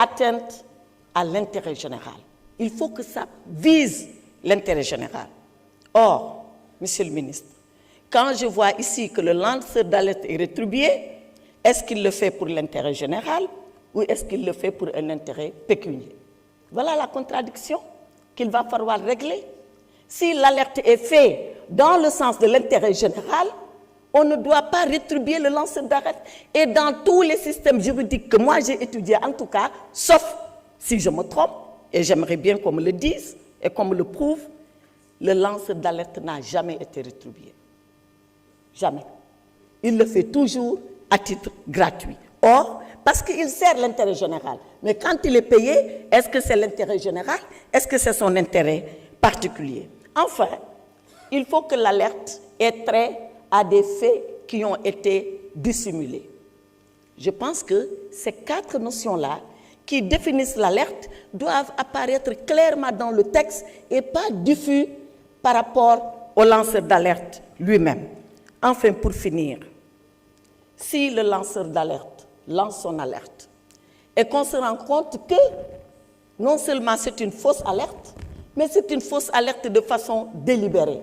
atteinte à l'intérêt général. Il faut que ça vise l'intérêt général. Or, Monsieur le ministre, quand je vois ici que le lanceur d'alerte est rétribué, est-ce qu'il le fait pour l'intérêt général ou est-ce qu'il le fait pour un intérêt pécuniaire? Voilà la contradiction qu'il va falloir régler. Si l'alerte est faite dans le sens de l'intérêt général, on ne doit pas rétribuer le lanceur d'alerte. Et dans tous les systèmes juridiques que moi j'ai étudiés, en tout cas, sauf si je me trompe, et j'aimerais bien qu'on me le dise et qu'on me le prouve, le lanceur d'alerte n'a jamais été rétribué. Jamais. Il le fait toujours à titre gratuit. Or, parce qu'il sert l'intérêt général. Mais quand il est payé, est-ce que c'est l'intérêt général? Est-ce que c'est son intérêt particulier? Enfin, il faut que l'alerte ait trait à des faits qui ont été dissimulés. Je pense que ces 4 notions-là qui définissent l'alerte doivent apparaître clairement dans le texte et pas diffus par rapport au lanceur d'alerte lui-même. Enfin, pour finir, si le lanceur d'alerte lance son alerte et qu'on se rend compte que non seulement c'est une fausse alerte, mais c'est une fausse alerte de façon délibérée.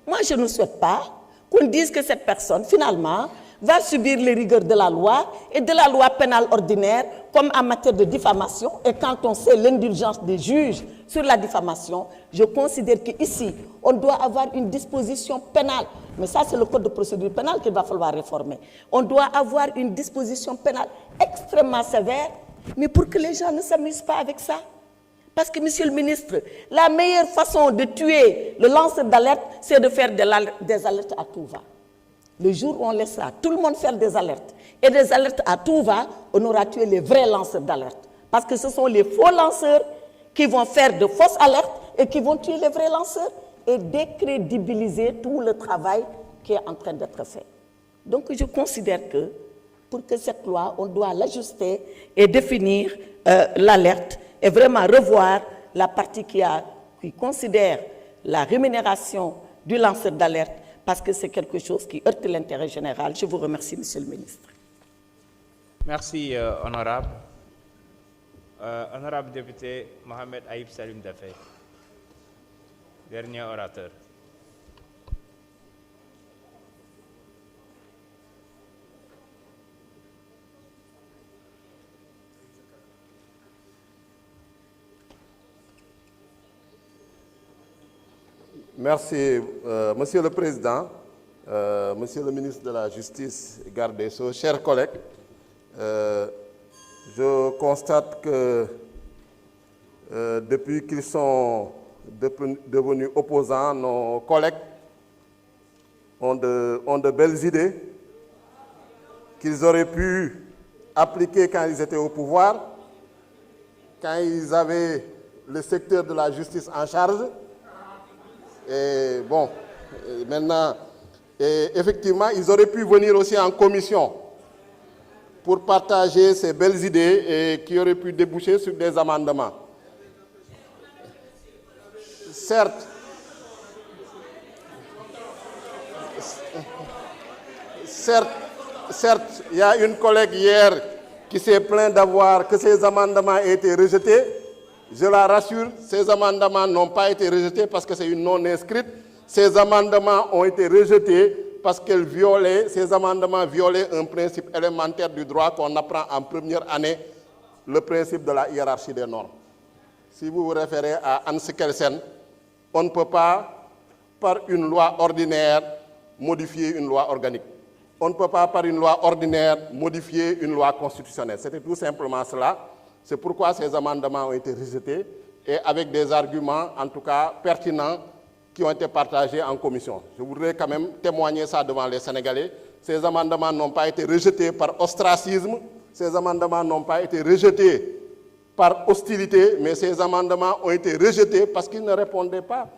Moi, je ne souhaite pas qu'on dise que cette personne, finalement, va subir les rigueurs de la loi et de la loi pénale ordinaire, comme en matière de diffamation. Et quand on sait l'indulgence des juges sur la diffamation, je considère qu'ici, on doit avoir une disposition pénale. Mais ça, c'est le code de procédure pénale qu'il va falloir réformer. On doit avoir une disposition pénale extrêmement sévère, mais pour que les gens ne s'amusent pas avec ça. Parce que, Monsieur le ministre, la meilleure façon de tuer le lanceur d'alerte, c'est de faire des alertes à tout va. Le jour où on laissera tout le monde faire des alertes, et des alertes à tout va, on aura tué les vrais lanceurs d'alerte. Parce que ce sont les faux lanceurs qui vont faire de fausses alertes et qui vont tuer les vrais lanceurs et décrédibiliser tout le travail qui est en train d'être fait. Donc je considère que pour que cette loi, on doit l'ajuster et définir l'alerte et vraiment revoir la partie qui considère la rémunération du lanceur d'alerte parce que c'est quelque chose qui heurte l'intérêt général. Je vous remercie, Monsieur le ministre. Merci, honorable. Honorable député Mohamed Aïb Salim Dafé, dernier orateur. Merci, Monsieur le Président, Monsieur le ministre de la Justice, garde des Sceaux, chers collègues. Je constate que depuis qu'ils sont devenus opposants, nos collègues ont de belles idées qu'ils auraient pu appliquer quand ils étaient au pouvoir, quand ils avaient le secteur de la justice en charge. Et bon, maintenant, effectivement, ils auraient pu venir aussi en commission pour partager ces belles idées et qui auraient pu déboucher sur des amendements. Certes, il y a une collègue hier qui s'est plaint que ces amendements aient été rejetés. Je la rassure, ces amendements n'ont pas été rejetés parce que c'est une non-inscrite. Ces amendements ont été rejetés parce ces amendements violaient un principe élémentaire du droit qu'on apprend en première année, le principe de la hiérarchie des normes. Si vous vous référez à Hans Kelsen, on ne peut pas, par une loi ordinaire, modifier une loi organique. On ne peut pas, par une loi ordinaire, modifier une loi constitutionnelle. C'était tout simplement cela. C'est pourquoi ces amendements ont été rejetés et avec des arguments, en tout cas pertinents, qui ont été partagés en commission. Je voudrais quand même témoigner ça devant les Sénégalais. Ces amendements n'ont pas été rejetés par ostracisme, ces amendements n'ont pas été rejetés par hostilité, mais ces amendements ont été rejetés parce qu'ils ne répondaient pas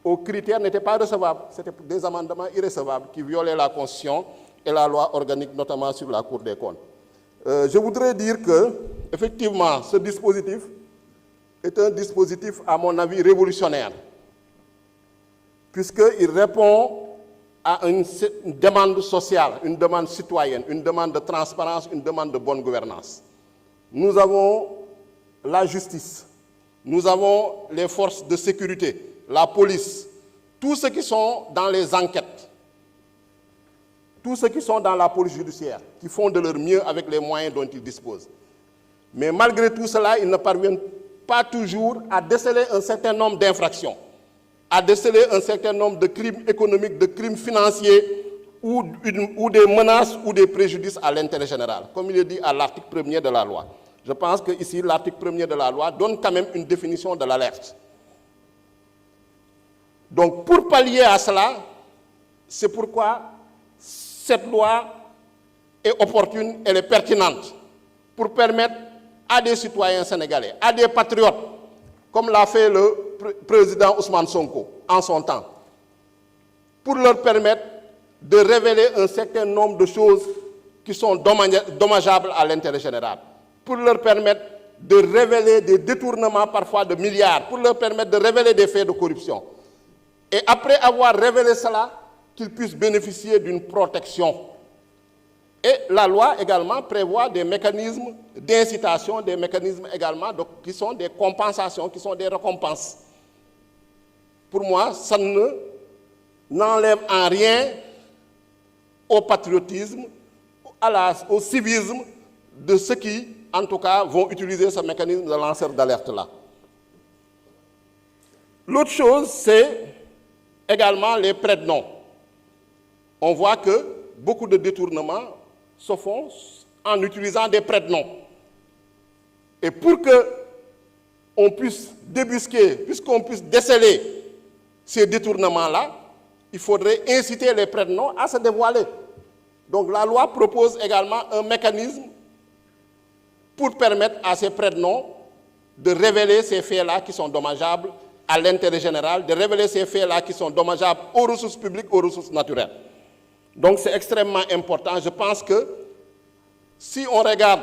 aux critères, n'étaient pas recevables. C'était des amendements irrécevables qui violaient la Constitution et la loi organique, notamment sur la Cour des comptes. Je voudrais dire que, effectivement, ce dispositif est un dispositif, à mon avis, révolutionnaire, puisqu'il répond à une demande sociale, une demande citoyenne, une demande de transparence, une demande de bonne gouvernance. Nous avons la justice, nous avons les forces de sécurité, la police, tous ceux qui sont dans les enquêtes, tous ceux qui sont dans la police judiciaire, qui font de leur mieux avec les moyens dont ils disposent. Mais malgré tout cela, ils ne parviennent pas toujours à déceler un certain nombre d'infractions, à déceler un certain nombre de crimes économiques, de crimes financiers, ou des menaces ou des préjudices à l'intérêt général, comme il est dit à l'article 1er de la loi. Je pense que ici, l'article 1er de la loi donne quand même une définition de l'alerte. Donc, pour pallier à cela, c'est pourquoi cette loi est opportune, elle est pertinente, pour permettre à des citoyens sénégalais, à des patriotes, comme l'a fait le président Ousmane Sonko en son temps, pour leur permettre de révéler un certain nombre de choses qui sont dommageables à l'intérêt général, pour leur permettre de révéler des détournements parfois de milliards, pour leur permettre de révéler des faits de corruption. Et après avoir révélé cela, qu'ils puissent bénéficier d'une protection. Et la loi également prévoit des mécanismes d'incitation, des mécanismes également qui sont des compensations, qui sont des récompenses. Pour moi, ça n'enlève en rien au patriotisme, au civisme de ceux qui, en tout cas, vont utiliser ce mécanisme de lanceur d'alerte-là. L'autre chose, c'est également les prêts de nom. On voit que beaucoup de détournements se font en utilisant des prêts de nom. Et pour qu'on puisse débusquer, puisqu'on puisse déceler ces détournements-là, il faudrait inciter les prêts de nom à se dévoiler. Donc la loi propose également un mécanisme pour permettre à ces prêts de nom de révéler ces faits-là qui sont dommageables à l'intérêt général, de révéler ces faits-là qui sont dommageables aux ressources publiques, aux ressources naturelles. Donc c'est extrêmement important. Je pense que si on regarde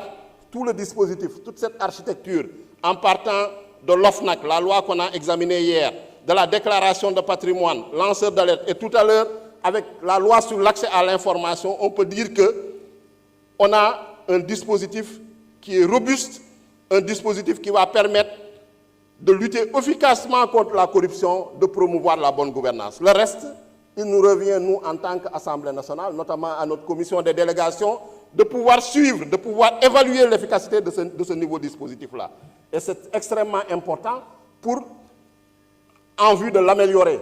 tout le dispositif, toute cette architecture, en partant de l'OFNAC, la loi qu'on a examinée hier, de la déclaration de patrimoine, lanceur d'alerte, et tout à l'heure, avec la loi sur l'accès à l'information, on peut dire qu'on a un dispositif qui est robuste, un dispositif qui va permettre de lutter efficacement contre la corruption, de promouvoir la bonne gouvernance. Le reste, il nous revient, nous, en tant qu'Assemblée nationale, notamment à notre commission des délégations, de pouvoir suivre, de pouvoir évaluer l'efficacité de ce nouveau dispositif-là. Et c'est extrêmement important en vue de l'améliorer,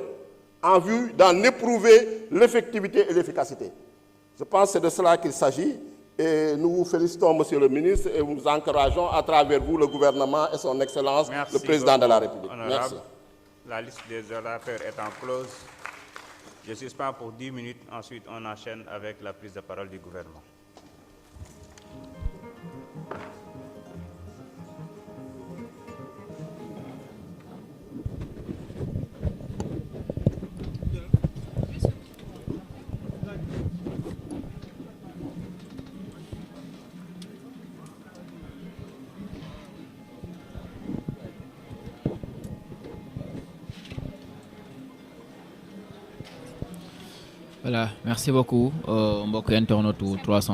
en vue d'en éprouver l'effectivité et l'efficacité. Je pense que c'est de cela qu'il s'agit. Et nous vous félicitons, Monsieur le ministre, et vous encourageons à travers vous le gouvernement et son Excellence, le Président de la République. Merci. La liste des orateurs étant close, je suspends pour 10 minutes. Ensuite, on enchaîne avec la prise de parole du gouvernement. Voilà, merci beaucoup mbokk internetu 300